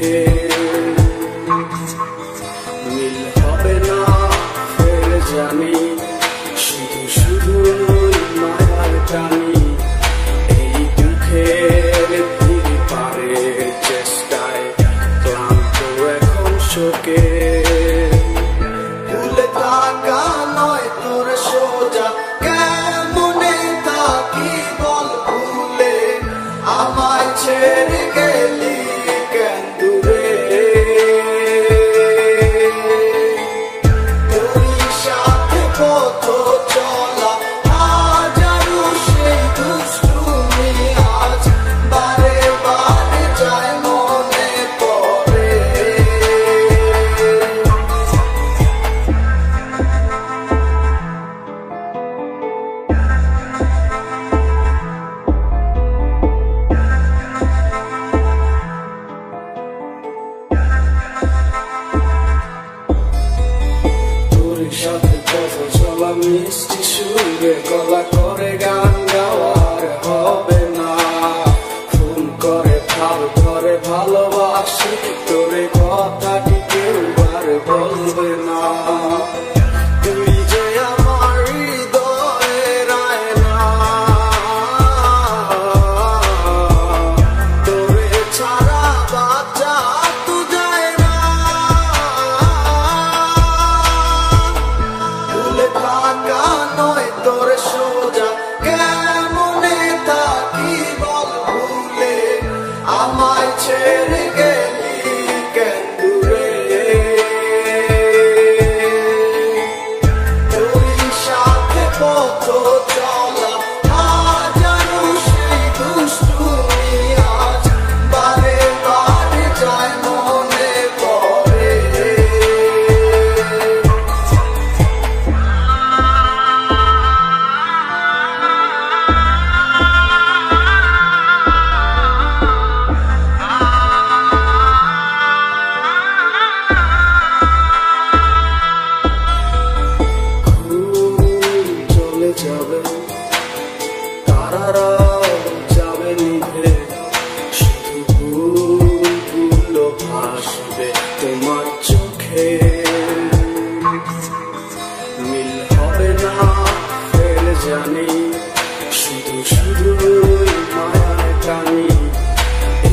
চোখে মিল হবে না ফের জানি, শুধু শুধু মায়ার টানি এই দুঃখের ধীর পারের চেষ্টায় ক্লান্ত এখন শোকে। ভুলে থাকা নয় তোর সোজা, কেমনে থাকি বল ভুলে, আমায় ছেড়ে গেলি কেন দূরে। তোর সাথে কত চলা হাজারো সেই দুষ্টুমি আজ বারে বারে যায় মনে পড়ে। সাথে কথা চলা মিষ্টি সুরে গলা করে গান গাওয়ার হবে না, ফোন করে ভাব করে ভালোবাসি তোরে কথা কি কেউ আর বলবে না। তুই যে আমার হৃদয়ের আয়না, তোরে ছাড়া বাঁচা তো যায় না। থাকা নয় তোর সোজা, কেমনে থাকি বল ভুলে, আমায় ছেড়ে গেলি কেন দূরে। তোর সাথে পথ চলা হাজারো সেই দুষ্টুমি আজ বারে বারে যায় মনে পড়ে। যাবে তারারা যাবে নিভে, শুধু ভুলগুলো ভাসবে তোমার চোখে। মিল হবে না ফের জানি, শুধু শুধু মায়ার টানি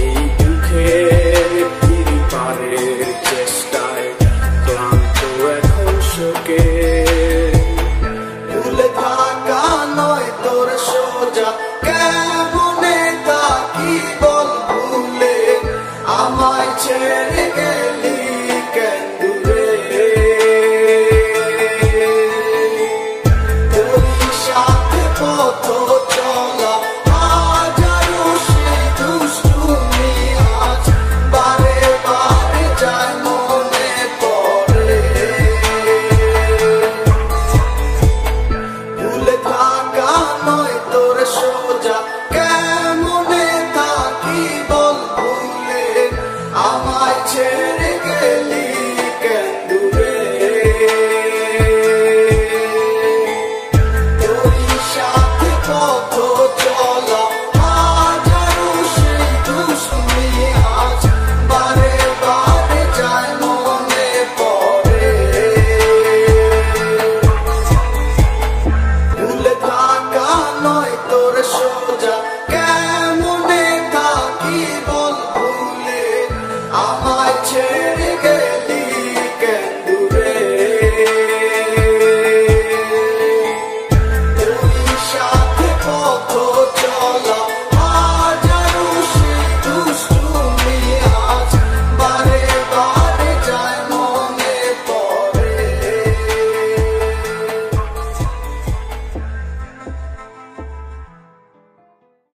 এই দুঃখের ধীর পারের চেষ্টায় ক্লান্ত এখন শোকে। ভুলে থাকা নয় তোর সোজা, কেমনে থাকি বল ভুলে, আমায় ছেড়ে গেলি কেন দূরে। তোর সাথে পথ চলা হাজারো সেই দুষ্টুমি আজ বারে বারে যায় মনে পড়ে। ভুলে থাকা নয় তোর সোজা, কেমনে থাকি বল ভুলে, আমায় ছেড়ে